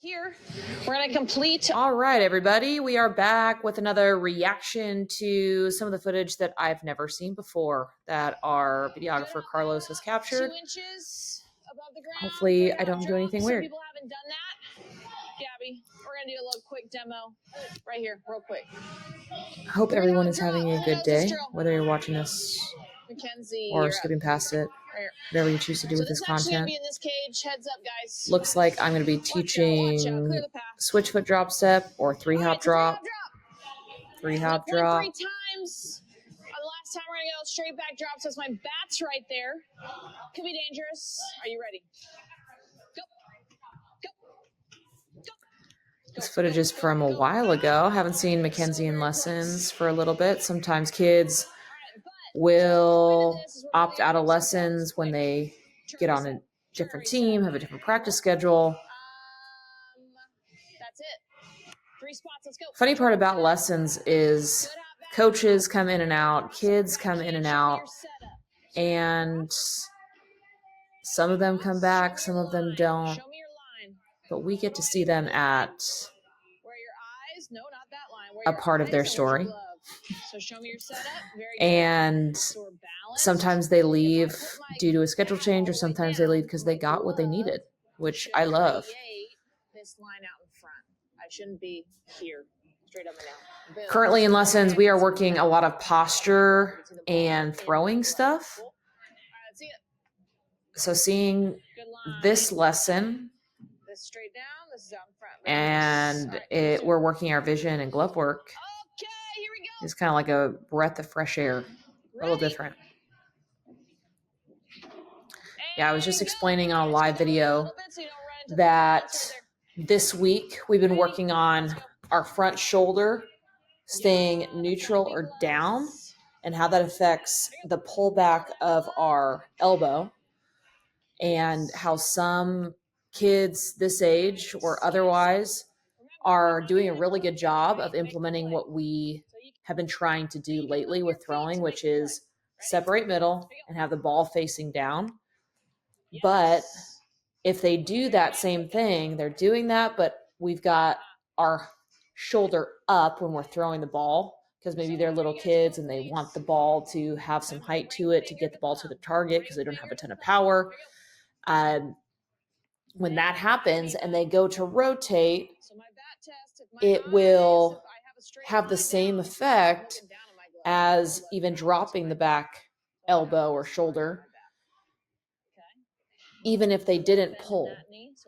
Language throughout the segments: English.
Here, we're going to complete. All right, everybody. We are back with another reaction to some of the footage that I've never seen before that our videographer Carlos has captured. 2 inches above the ground. Hopefully, I don't do anything weird. People haven't done that. Gabby, we're going to do a little quick demo right here, real quick. I hope everyone is having a good day, whether you're watching this Mackenzie, or skipping past it. Whatever you choose to do with this content. Be in this cage. Heads up, guys. Looks like I'm going to be teaching switch foot drop step or 3-hop drop. 3-hop drop. 3 times. The last time we're going to go straight back drop. So my bat's right there. Could be dangerous. Are you ready? Go. Go. Go. This footage is from a while ago. Haven't seen Mackenzie in lessons for a little bit. Sometimes kids will opt out of lessons when they get on a different team, have a different practice schedule. That's it. 3 spots. Let's go. Funny part about lessons is coaches come in and out, kids come in and out, and some of them come back, some of them don't. But we get to see them at a part of their story. So show me your setup. And sometimes they leave due to a schedule change, or sometimes they leave because they got what they needed, which I love. This line out in front. I shouldn't be here. Straight up and down. Currently in lessons, we are working a lot of posture and throwing stuff. So seeing this lesson, this straight down, this is out in front. And we're working our vision and glove work. Okay, here we go. It's kind of like a breath of fresh air, a little different. Yeah, I was just explaining on a live video that this week we've been working on our front shoulder staying neutral or down and how that affects the pullback of our elbow, and how some kids this age or otherwise are doing a really good job of implementing what we have been trying to do lately with throwing, which is separate middle and have the ball facing down. But if they do that same thing, they're doing that, but we've got our shoulder up when we're throwing the ball, because maybe they're little kids and they want the ball to have some height to it to get the ball to the target because they don't have a ton of power. When that happens and they go to rotate, it will have the same effect as even dropping the back elbow or shoulder, even if they didn't pull.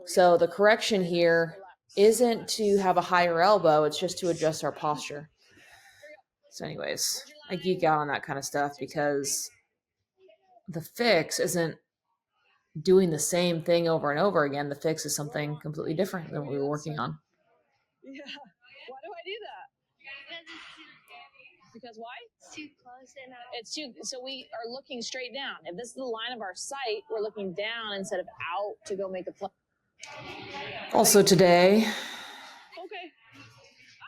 So the correction here isn't to have a higher elbow, it's just to adjust our posture. So anyways, I geek out on that kind of stuff because the fix isn't doing the same thing over and over again. The fix is something completely different than what we were working on. Yeah. Why do I do that? Because why? It's too close and it's too. So we are looking straight down. If this is the line of our sight, we're looking down instead of out to go make a play. Also today, okay,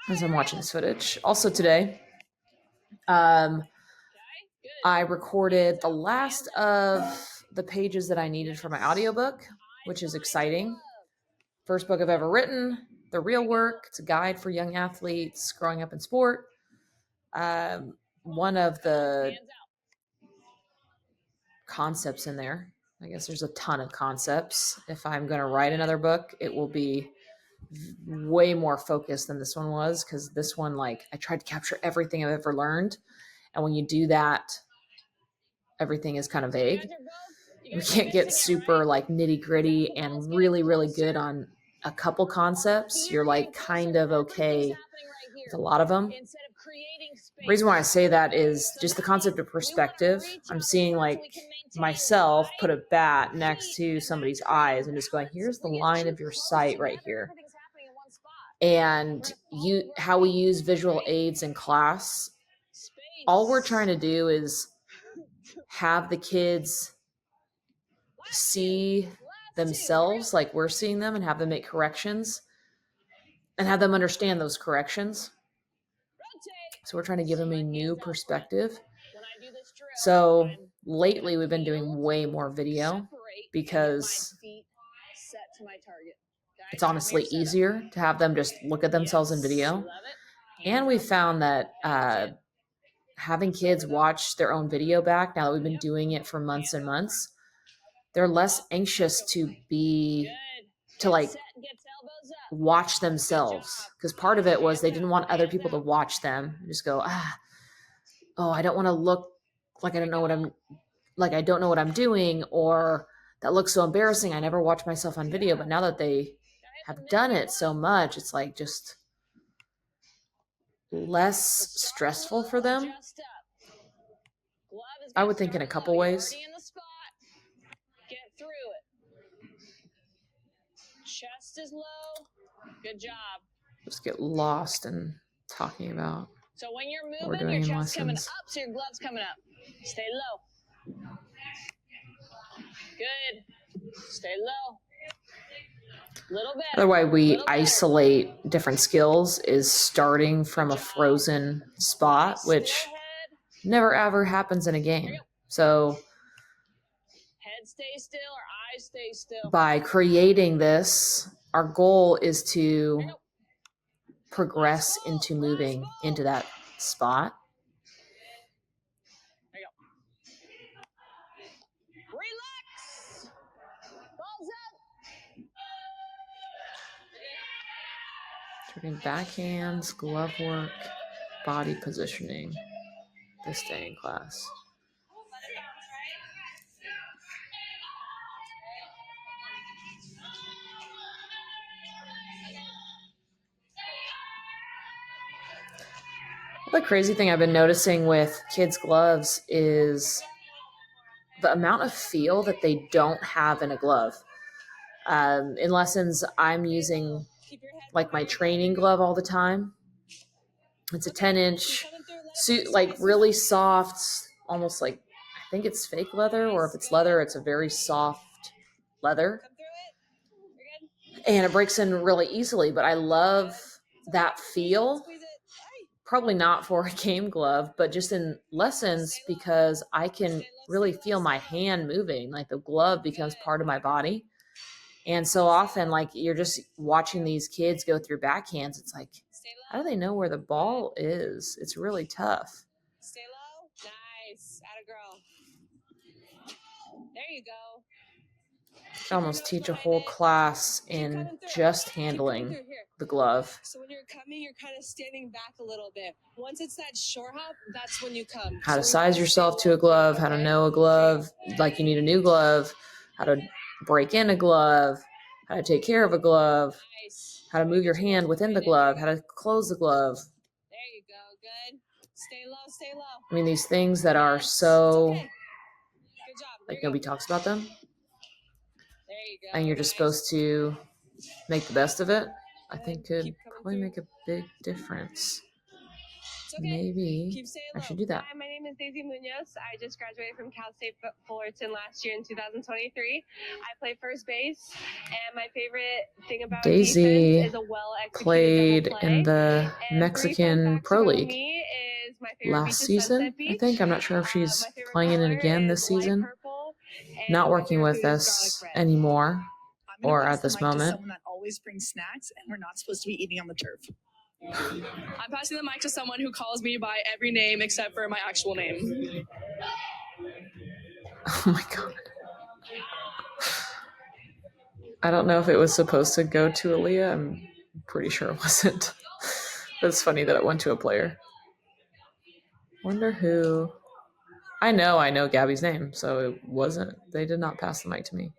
as I'm watching this footage, also today, I recorded the last of the pages that I needed for my audiobook, which is exciting. First book I've ever written, The Real Work. It's a guide for young athletes growing up in sport. One of the concepts in there, I guess there's a ton of concepts. If I'm going to write another book, it will be way more focused than this one was, because this one, like, I tried to capture everything I've ever learned. And when you do that, everything is kind of vague. We can't get super like nitty gritty and really, really good on a couple concepts. You're like kind of okay with a lot of them. The reason why I say that is just the concept of perspective. I'm seeing like myself put a bat next to somebody's eyes and just going, here's the line of your sight right here. And how we use visual aids in class, all we're trying to do is have the kids see themselves like we're seeing them and have them make corrections and have them understand those corrections. So we're trying to give them a new perspective. So lately we've been doing way more video because it's honestly easier to have them just look at themselves in video. And we found that having kids watch their own video back, now that we've been doing it for months and months, they're less anxious to like watch themselves. Because part of it was they didn't want other people to watch them. Just go, oh, I don't want to look like I don't know what I'm doing, or that looks so embarrassing. I never watch myself on video. But now that they have done it so much, it's like just less stressful for them. I would think in a couple ways. Get through it. Chest is low. Good job. Just get lost in talking about so when you're what we're moving, doing your in chest's coming lessons. up, so your glove's coming up. Stay low. Good. Stay low. Little better. Another way we isolate different skills is starting from a frozen spot, which never ever happens in a game. So head stay still or eyes stay still. By creating this, our goal is to progress into moving into that spot. There you go. Relax. Balls up. Turning backhands, glove work, body positioning this day in class. The crazy thing I've been noticing with kids' gloves is the amount of feel that they don't have in a glove. In lessons, I'm using like my training glove all the time. It's a 10-inch suit, like really soft, almost like, I think it's fake leather, or if it's leather, it's a very soft leather. And it breaks in really easily, but I love that feel. Probably not for a game glove, but just in lessons, because I can really feel my hand moving, like the glove becomes part of my body. And so often, like, you're just watching these kids go through backhands. It's like, how do they know where the ball is? It's really tough. Stay low. Nice. Atta girl. There you go. I almost teach a whole class in just handling the glove. So when you're coming, you're kind of standing back a little bit. Once it's that short hop, that's when you come. How to size yourself to a glove, how to know a glove, like you need a new glove, how to break in a glove, how to take care of a glove, how to move your hand within the glove, how to close the glove. There you go. Good. Stay low. Stay low. I mean, these things that are so, Good job. like, nobody talks about them. There you go. And you're just supposed to make the best of it, I think could probably make a big difference. Maybe I should do that. Hi, my name is Daisy Munoz. I just graduated from Cal State Fullerton last year in 2023. I play first base, and my favorite thing about Daisy defense is a well-executed played double play. in the And Mexican Pro League me is my favorite last beach is season, Sunset I Beach. think. I'm not sure if she's My favorite playing in it color again this is light season. purple, and Not my working favorite with food is us garlic bread. anymore, I'm gonna or pass at the this mic to moment. someone that always brings snacks, and we're not supposed to be eating on the turf. I'm passing the mic to someone who calls me by every name except for my actual name. Oh my God. I don't know if it was supposed to go to Aaliyah. I'm pretty sure it wasn't. But it's funny that it went to a player. Wonder who. I know Gabby's name, so it wasn't. They did not pass the mic to me.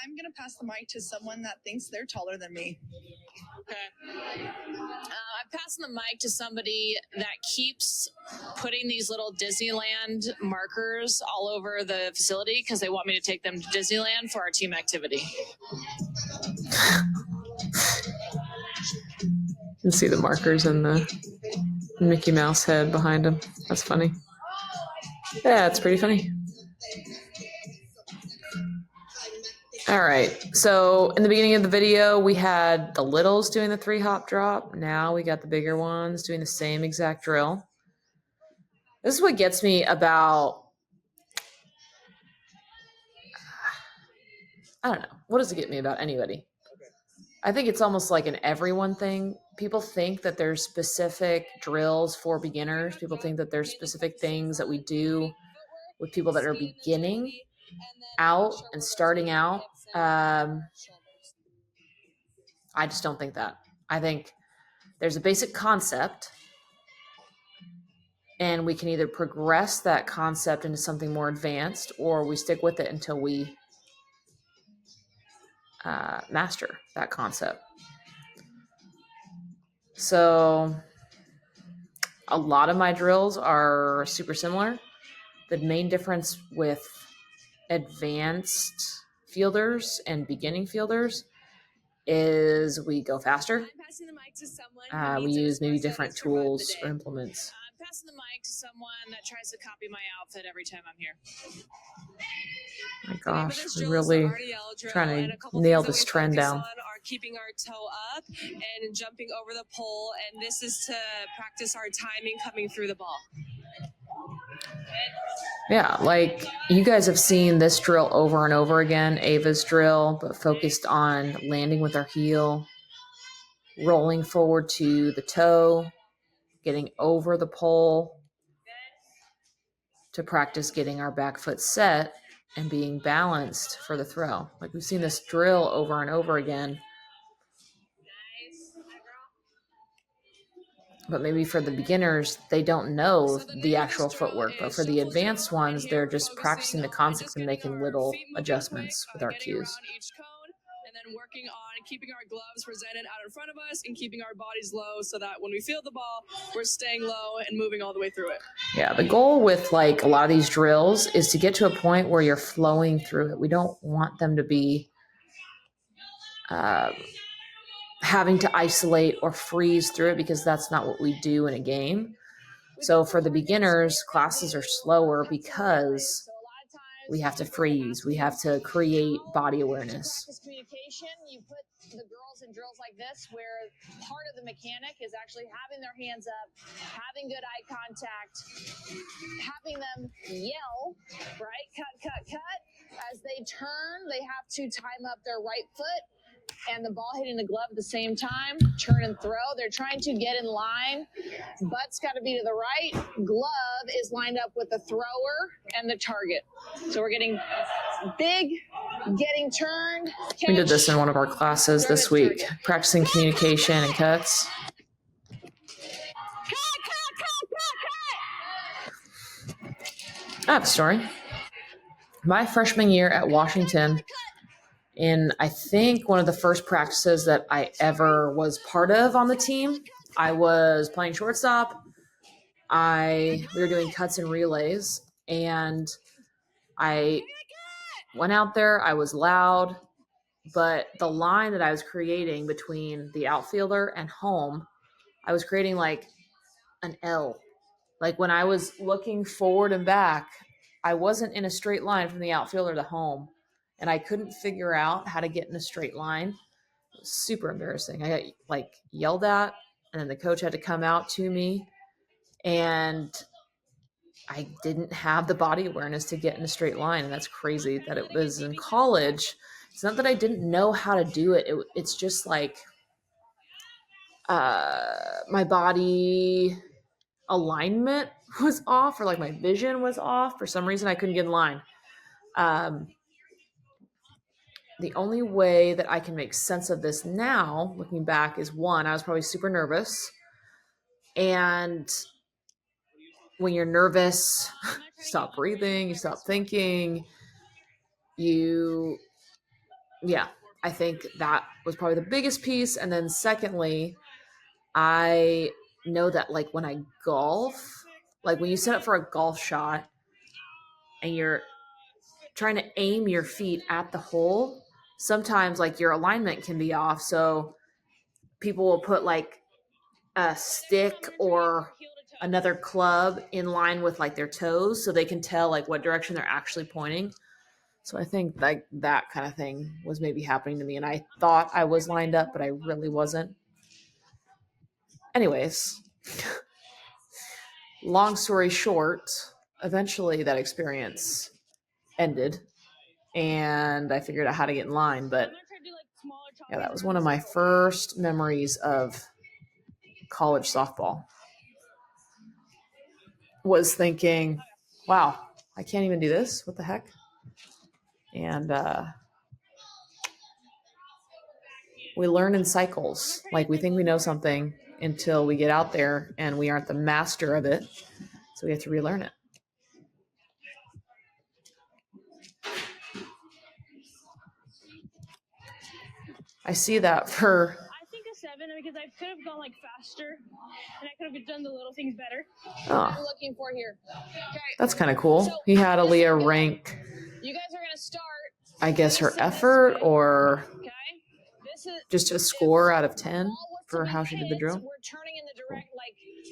I'm gonna pass the mic to someone that thinks they're taller than me. Okay. I'm passing the mic to somebody that keeps putting these little Disneyland markers all over the facility because they want me to take them to Disneyland for our team activity. You can see the markers and the Mickey Mouse head behind him. That's funny. Yeah, it's pretty funny. All right, so in the beginning of the video, we had the littles doing the 3-hop drop. Now we got the bigger ones doing the same exact drill. This is what gets me about I don't know. What does it get me about anybody? I think it's almost like an everyone thing. People think that there's specific drills for beginners. People think that there's specific things that we do with people that are beginning out and starting out. I just don't think that. I think there's a basic concept, and we can either progress that concept into something more advanced, or we stick with it until we master that concept. So a lot of my drills are super similar. The main difference with advanced fielders and beginning fielders is we go faster. I'm passing the mic to someone. We use maybe different tools or implements. I'm passing the mic to someone that tries to copy my outfit every time I'm here. My gosh, we're really trying to nail this trend down. Are keeping our toe up and jumping over the pole, and this is to practice our timing coming through the ball. Yeah, like you guys have seen this drill over and over again, Ava's drill, but focused on landing with our heel, rolling forward to the toe, getting over the pole to practice getting our back foot set and being balanced for the throw. Like we've seen this drill over and over again. But maybe for the beginners, they don't know the actual footwork. But for the advanced ones, they're just practicing the concepts and making little adjustments with our cues. And then working on keeping our gloves presented out in front of us and keeping our bodies low so that when we feel the ball, we're staying low and moving all the way through it. Yeah, the goal with like a lot of these drills is to get to a point where you're flowing through it. We don't want them to be having to isolate or freeze through it, because that's not what we do in a game. So for the beginners, classes are slower because we have to freeze. We have to create body awareness. Practice communication. You put the girls in drills like this where part of the mechanic is actually having their hands up, having good eye contact, having them yell, right? Cut. As they turn, they have to time up their right foot and the ball hitting the glove at the same time, turn and throw. They're trying to get in line. Butt's got to be to the right. Glove is lined up with the thrower and the target. So we're getting big, getting turned. Catch. We did this in one of our classes this week, practicing communication and cuts. I have a story. My freshman year at Washington, in I think one of the first practices that I ever was part of on the team, I was playing shortstop. We were doing cuts and relays, and I went out there. I was loud, but the line that I was creating between the outfielder and home, I was creating like an L. Like when I was looking forward and back, I wasn't in a straight line from the outfielder to home, and I couldn't figure out how to get in a straight line. It was super embarrassing. I got like yelled at, and then the coach had to come out to me, and I didn't have the body awareness to get in a straight line. And that's crazy that it was in college. It's not that I didn't know how to do it. It's just like my body alignment was off, or like my vision was off. For some reason, I couldn't get in line. The only way that I can make sense of this now, looking back, is one, I was probably super nervous. And when you're nervous, you stop breathing, you stop thinking, I think that was probably the biggest piece. And then secondly, I know that like when I golf, like when you set up for a golf shot and you're trying to aim your feet at the hole, sometimes like your alignment can be off. So people will put like a stick or another club in line with like their toes so they can tell like what direction they're actually pointing. So I think like that kind of thing was maybe happening to me, and I thought I was lined up, but I really wasn't. Anyways, long story short, eventually that experience ended, and I figured out how to get in line. But I'm gonna try to do like smaller yeah, that topics was and one of my first memories of college softball. Was thinking, wow, I can't even do this. What the heck? And we learn in cycles. Like we think we know something until we get out there and we aren't the master of it. So we have to relearn it. I see that for I think a 7 because I could have gone like faster and I could have done the little things better. I'm oh, looking for here. Okay. that's kind of cool. He had Aaliyah rank, You guys are gonna start. I guess, her effort or Okay. This is just a score out of 10 ball was to for be how she did the hit, drill. We're turning in the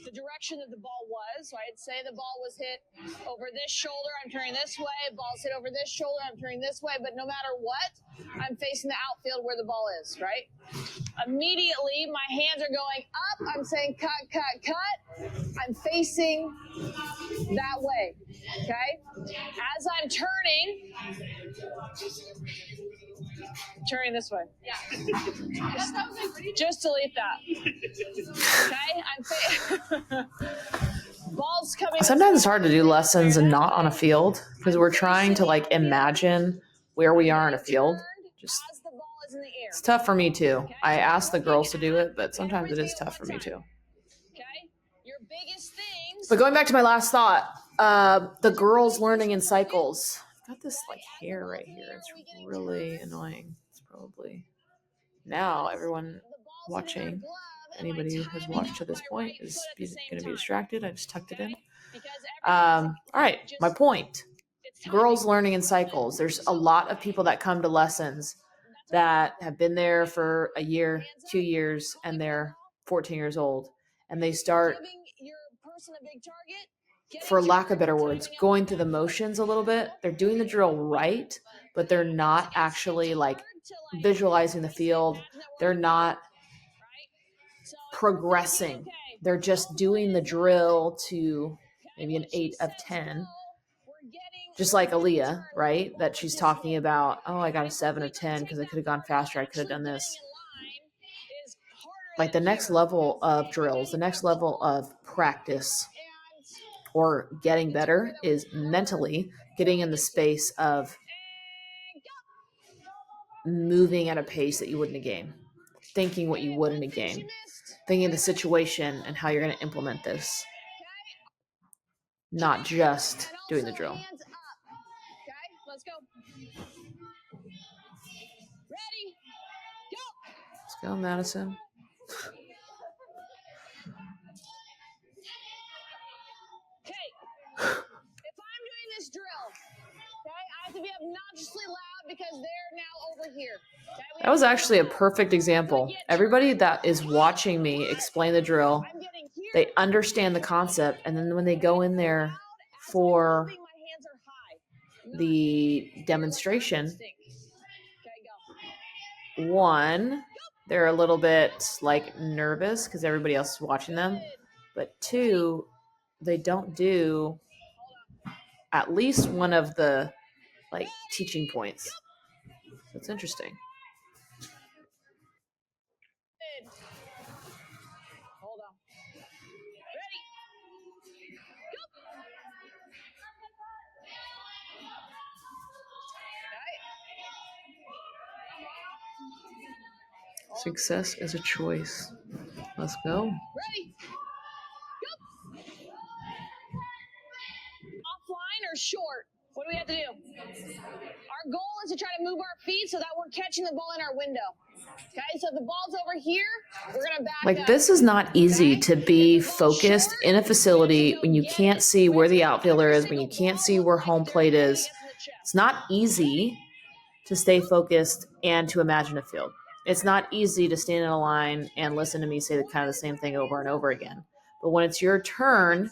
the direction that the ball was. So I'd say the ball was hit over this shoulder. I'm turning this way. Ball's hit over this shoulder. I'm turning this way. But no matter what, I'm facing the outfield where the ball is. Right. Immediately, my hands are going up. I'm saying cut, cut, cut. I'm facing that way. Okay. As I'm turning this way. Yeah. Just delete that. Okay. Ball's coming. Sometimes it's hard to do lessons and not on a field because we're trying to like imagine where we are in a field. Just As the ball is in the air. it's tough for me too. I ask the girls to do it, but sometimes it is tough for me too. Okay. Your biggest things. But going back to my last thought, the girls learning in cycles. I've got this like hair right here. It's really annoying. It's probably now everyone watching, anybody who has watched to this point is going to be distracted. I just tucked it in. All right, my point. Girls learning in cycles. There's a lot of people that come to lessons that have been there for a year, 2 years, and they're 14 years old. And they start, for lack of better words, going through the motions a little bit. They're doing the drill right, but they're not actually like visualizing the field. They're not progressing. They're just doing the drill to maybe an 8 of 10. Just like Aaliyah, right? That she's talking about, oh, I got a 7 of 10 because I could have gone faster. I could have done this. Like the next level of drills, the next level of practice or getting better is mentally getting in the space of moving at a pace that you would in a game, thinking what you would in a game, thinking of the situation and how you're going to implement this, not just doing the drill. Let's go. Ready? Go. Let's go, Madison. Okay. If I'm doing this drill, okay, I have to be obnoxiously loud because they're now over here. Okay? That was actually a perfect example. Everybody that is watching me explain the drill, I'm getting here. they understand the concept, and then when they go in there for My hands are high. the demonstration, Okay, go. one, they're a little bit like nervous because everybody else is watching them, but two, they don't do at least one of the like teaching points. So it's interesting. Hold on. Ready? Go. Success is a choice. Let's go. Ready? Go. Offline or short? What do we have to do? Our goal is to try to move our feet so that we're catching the ball in our window. Okay, so if the ball's over here, we're gonna back Like up. this is not easy to be focused in a facility when you can't see where the outfielder is, when you can't see where home plate is. It's not easy to stay focused and to imagine a field. It's not easy to stand in a line and listen to me say the kind of the same thing over and over again. But when it's your turn,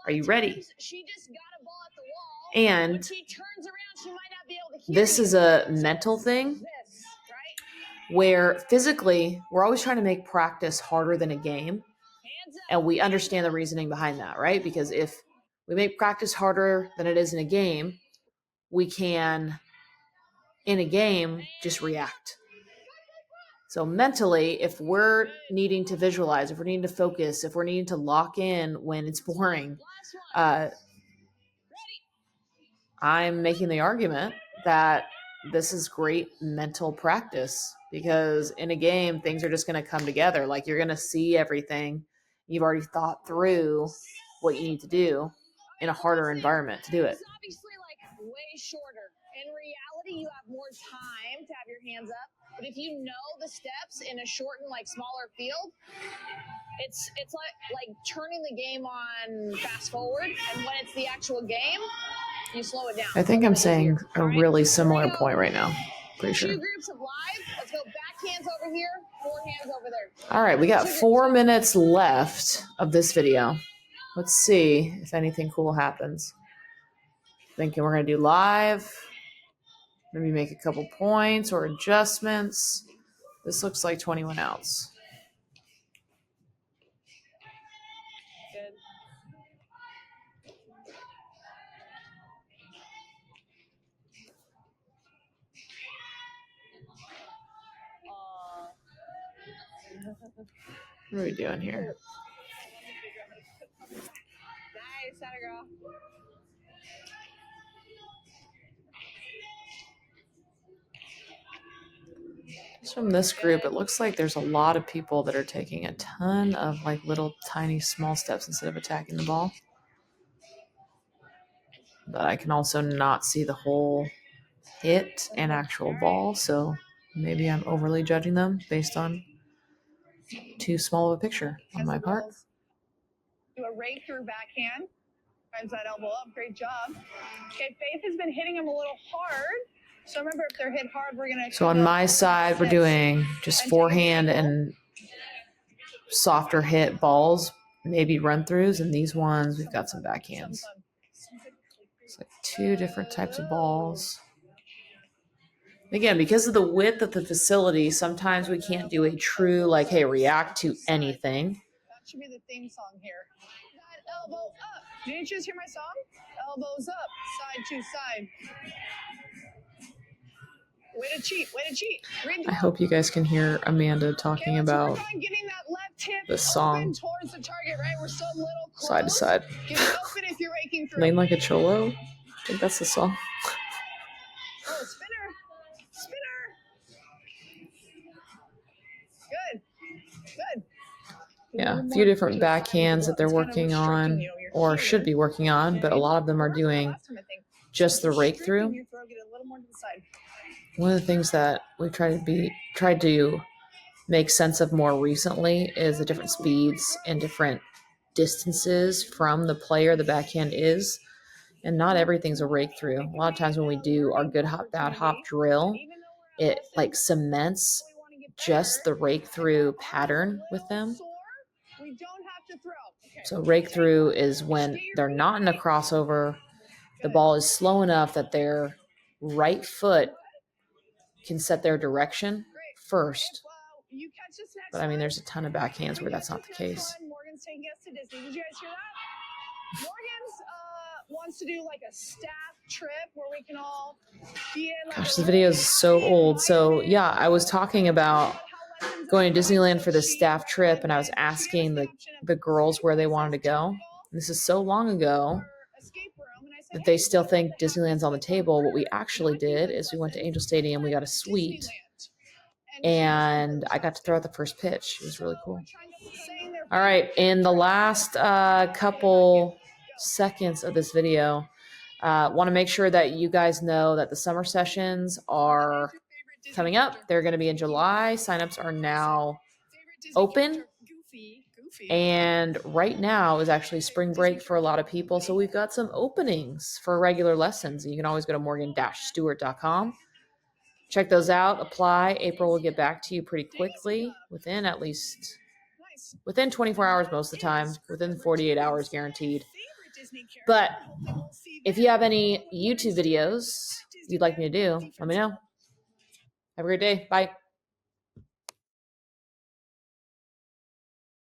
are you ready? She just got a ball at the wall. And When she turns around, she might not be able to hear this you. is a mental thing This, right? where physically we're always trying to make practice harder than a game. Hands up. And we understand the reasoning behind that, right? Because if we make practice harder than it is in a game, we can in a game, just react. So mentally, if we're needing to visualize, if we're needing to focus, if we're needing to lock in when it's boring, I'm making the argument that this is great mental practice, because in a game, things are just going to come together. Like, you're going to see everything. You've already thought through what you need to do in a harder environment to do it. It's obviously like way shorter. In reality, you have more time to have your hands up. But if you know the steps in a shortened, like smaller field, it's like turning the game on fast forward. And when it's the actual game, you slow it down. I think I'm saying a really similar point right now. Pretty sure. 2 groups of live. Let's go backhands over here, forehands over there. All right, we got 4 minutes left of this video. Let's see if anything cool happens. Thinking we're going to do live. Maybe make a couple points or adjustments. This looks like 21 outs. Good. What are we doing here? Nice, atta girl. Just from this group, it looks like there's a lot of people that are taking a ton of like little tiny small steps instead of attacking the ball. But I can also not see the whole hit and actual ball, so maybe I'm overly judging them based on too small of a picture on my part. Do a rake through backhand. Drives that elbow up. Great job. Okay, Faith has been hitting him a little hard. So remember, if they're hit hard, we're going to... So on my side, we're doing just forehand and softer hit balls, maybe run-throughs, and these ones, we've got some backhands. It's like 2 different types of balls. Again, because of the width of the facility, sometimes we can't do a true, like, hey, react to anything. That should be the theme song here. That elbow up. Didn't you just hear my song? Elbows up, side to side. Way to cheat, way to cheat. I hope you guys can hear Amanda talking about this song towards the target, right? We're still a little close. side to side. Get it open if you're raking through. Lane Like a Cholo? I think that's the song. Oh, spinner. Spinner. Good. Good. Yeah, a few different backhands that they're working on or should be working on, but a lot of them are doing just the rake through. One of the things that we've tried to make sense of more recently is the different speeds and different distances from the player the backhand is. And not everything's a rake through. A lot of times when we do our good hop, bad hop drill, it like cements just the rake through pattern with them. So rake through is when they're not in a crossover, the ball is slow enough that their right foot can set their direction first. But I mean, there's a ton of backhands where that's not the case. Morgan's taking us to Disney. Did you guys hear that? Morgan's wants to do like a staff trip where we can all be in. Gosh, this video is so old. So yeah, I was talking about going to Disneyland for this staff trip, and I was asking the girls where they wanted to go. And this is so long ago that they still think Disneyland's on the table. What we actually did is we went to Angel Stadium, we got a suite, and I got to throw out the first pitch. It was really cool. All right, in the last couple seconds of this video, want to make sure that you guys know that the summer sessions are coming up. They're going to be in July. Signups are now open. And right now is actually spring break for a lot of people. So we've got some openings for regular lessons. You can always go to morgan-stewart.com. Check those out. Apply. April will get back to you pretty quickly within 24 hours most of the time, within 48 hours guaranteed. But if you have any YouTube videos you'd like me to do, let me know. Have a great day. Bye.